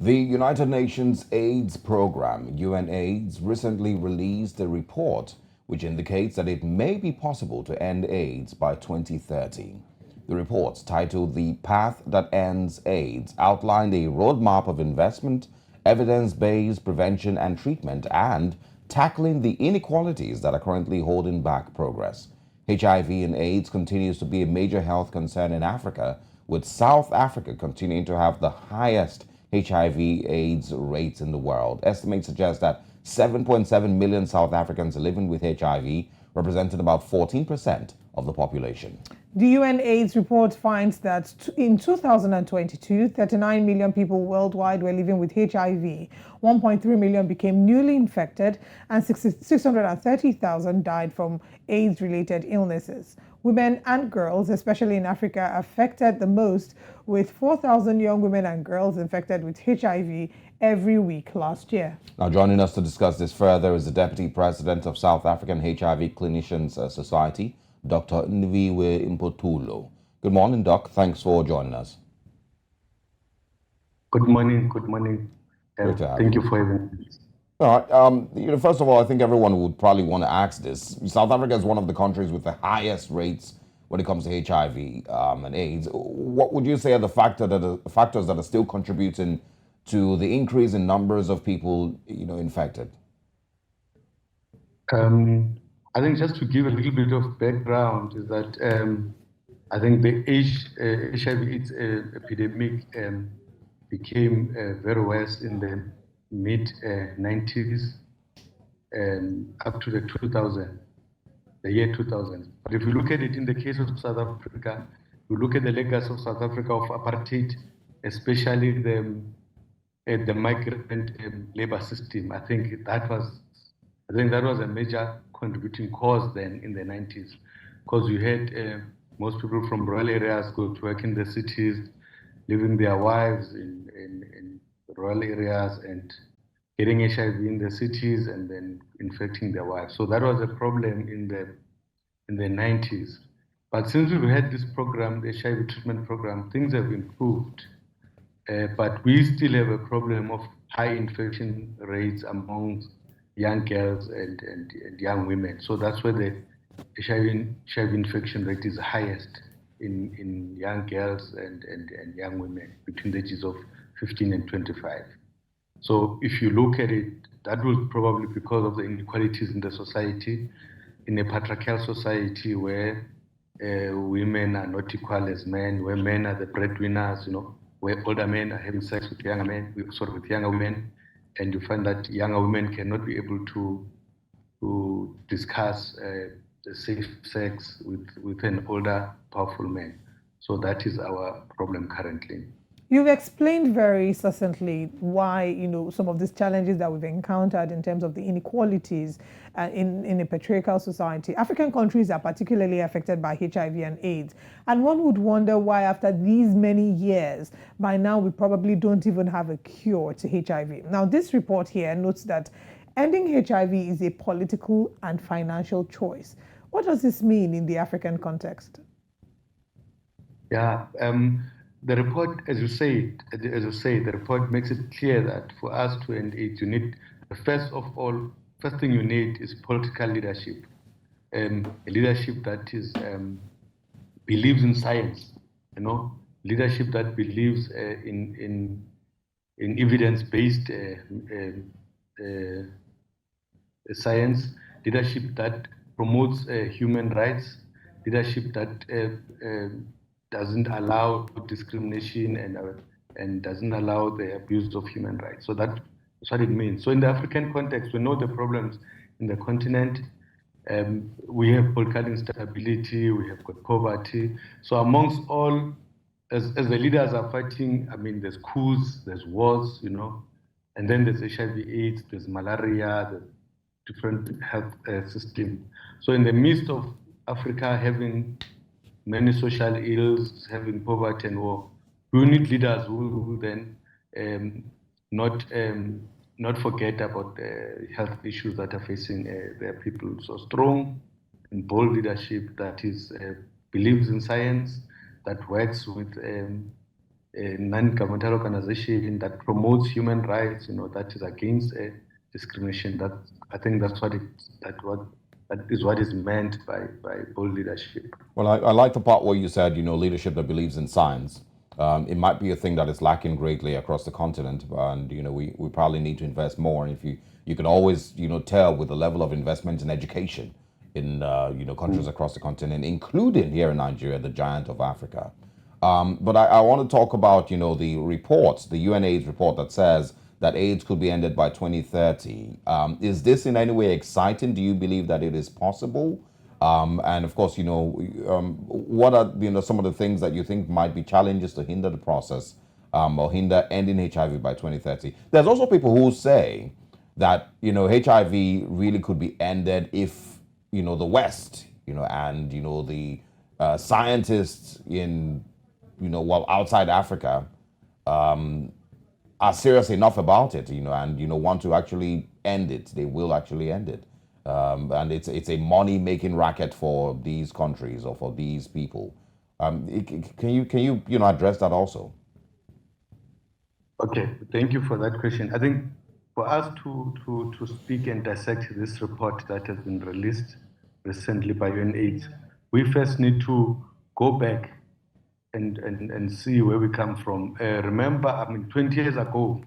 The United Nations AIDS program, UNAIDS, recently released a report which indicates that it may be possible to end AIDS by 2030. The report, titled The Path That Ends AIDS, outlined a roadmap of investment, evidence-based prevention and treatment, and tackling the inequalities that are currently holding back progress. HIV and AIDS continues to be a major health concern in Africa, with South Africa continuing to have the highest HIV/AIDS rates in the world. Estimates suggest that 7.7 million South Africans are living with HIV, representing about 14% of the population. The UNAIDS report finds that in 2022, 39 million people worldwide were living with HIV, 1.3 million became newly infected, and 630,000 died from AIDS-related illnesses. Women and girls, especially in Africa, are affected the most, with 4,000 young women and girls infected with HIV every week last year. Now, joining us to discuss this further is the Deputy President of South African HIV Clinicians Society, Dr. Nviwe Mpotulo. Good morning, Doc. Thanks for joining us. Good morning. Good morning. Great to have Thank you you for having me. All right. First of all, I think everyone would probably want to ask this. South Africa is one of the countries with the highest rates when it comes to HIV and AIDS. What would you say are the factors that are still contributing to the increase in numbers of people, infected? I think just to give a little bit of background is that I think the HIV/AIDS epidemic became very worse in the mid-90s up to the year 2000. But if you look at it in the case of South Africa, you look at the legacy of South Africa of apartheid, especially the migrant labor system. I think that was a major contributing cause then in the 90s, because you had most people from rural areas go to work in the cities, leaving their wives in rural areas and getting HIV in the cities and then infecting their wives. So that was a problem in the 90s. But since we've had this program, the HIV treatment program, things have improved. But we still have a problem of high infection rates among young girls and young women. So that's where the HIV infection rate is highest in young girls and young women between the ages of 15 and 25. So if you look at it, that was probably because of the inequalities in the society, in a patriarchal society where women are not equal as men, where men are the breadwinners, where older men are having sex with younger women, and you find that younger women cannot be able to discuss the safe sex with an older, powerful man. So that is our problem currently. You've explained very succinctly why, some of these challenges that we've encountered in terms of the inequalities in a patriarchal society. African countries are particularly affected by HIV and AIDS. And one would wonder why, after these many years, by now we probably don't even have a cure to HIV. Now, this report here notes that ending HIV is a political and financial choice. What does this mean in the African context? Yeah. The report, as you say, the report makes it clear that for us to end AIDS, you need, first thing you need is political leadership, a leadership that believes in science, leadership that believes in evidence-based science, leadership that promotes human rights, leadership that doesn't allow discrimination and doesn't allow the abuse of human rights. So that's what it means. So in the African context, we know the problems in the continent. We have political instability, we have got poverty. So amongst all, as the leaders are fighting, there's coups, there's wars, and then there's HIV/AIDS, there's malaria, there's different health system. So in the midst of Africa having many social ills, having poverty and war, we need leaders who then not forget about the health issues that are facing their people. So strong and bold leadership that believes in science, that works with a non-governmental organization that promotes human rights, that is against discrimination. I think that is what is meant by bold leadership. Well, I like the part where you said, leadership that believes in science. It might be a thing that is lacking greatly across the continent, and we probably need to invest more. And if you can always tell with the level of investment in education in countries across the continent, including here in Nigeria, the giant of Africa. But I want to talk about the reports, the UNAIDS report that says that AIDS could be ended by 2030. Is this in any way exciting? Do you believe that it is possible? And of course, what are some of the things that you think might be challenges to hinder the process or hinder ending HIV by 2030? There's also people who say that HIV really could be ended if the West and the scientists in outside Africa are serious enough about it, and want to actually end it. They will actually end it. And it's a money-making racket for these countries or for these people. Can you address that also? Okay, thank you for that question. I think for us to speak and dissect this report that has been released recently by UNAIDS, we first need to go back and see where we come from. Remember, 20 years ago,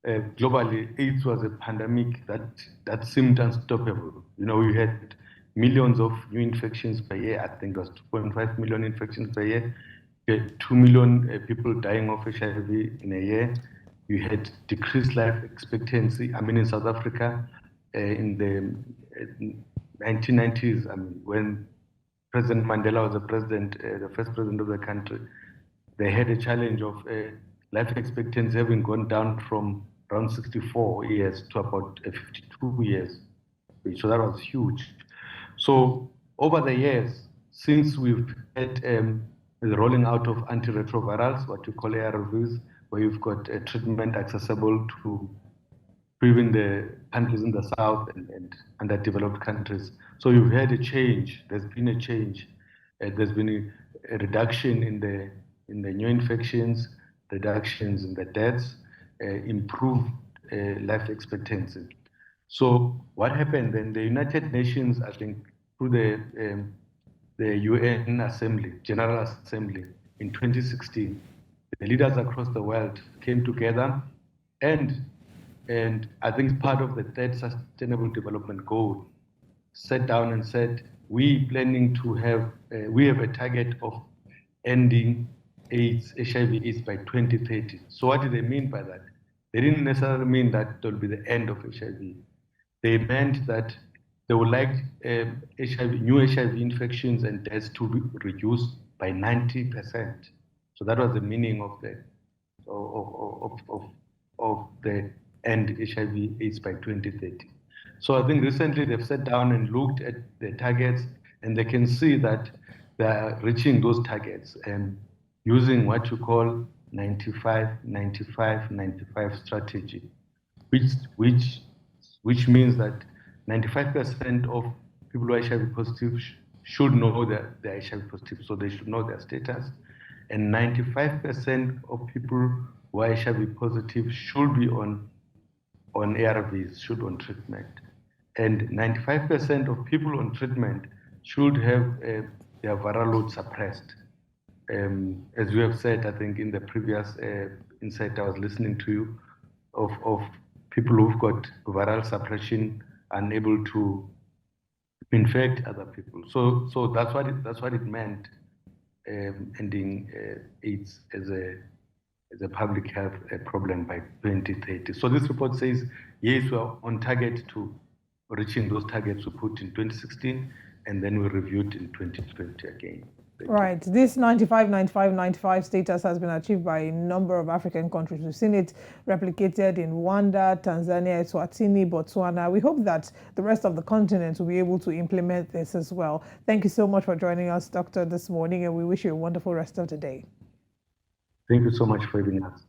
globally, AIDS was a pandemic that seemed unstoppable. We had millions of new infections per year. I think it was 2.5 million infections per year. You had 2 million people dying of HIV in a year. You had decreased life expectancy. In South Africa, in the 1990s, when President Mandela was the first president of the country, they had a challenge of life expectancy having gone down from around 64 years to about 52 years. So that was huge. So over the years, since we've had the rolling out of antiretrovirals, what you call ARVs, where you've got a treatment accessible to even the countries in the south and underdeveloped countries. So you've had a change. There's been a change. There's been a reduction in the new infections, reductions in the deaths, improved life expectancy. So what happened then? The United Nations, I think, through the UN Assembly, General Assembly in 2016, the leaders across the world came together and I think part of the third sustainable development goal sat down and said, we have a target of ending HIV/AIDS by 2030. So what did they mean by that? They didn't necessarily mean that there will be the end of HIV. They meant that they would like new HIV infections and deaths to be reduced by 90%. So that was the meaning of the end HIV/AIDS by 2030. So I think recently they've sat down and looked at the targets, and they can see that they are reaching those targets and using what you call 95-95-95 strategy, which means that 95% of people who are HIV positive should know that they're HIV positive, so they should know their status. And 95% of people who are HIV positive should be on ARVs, should be on treatment. And 95% of people on treatment should have their viral load suppressed. As you have said, I think in the previous insight I was listening to you, of people who've got viral suppression unable to infect other people. So that's what it meant, ending AIDS as a public health problem by 2030. So this report says, yes, we are on target to reaching those targets we put in 2016, and then we reviewed in 2020 again. Right. This 95-95-95 status has been achieved by a number of African countries. We've seen it replicated in Rwanda, Tanzania, Eswatini, Botswana. We hope that the rest of the continent will be able to implement this as well. Thank you so much for joining us, Doctor, this morning, and we wish you a wonderful rest of the day. Thank you so much for having us.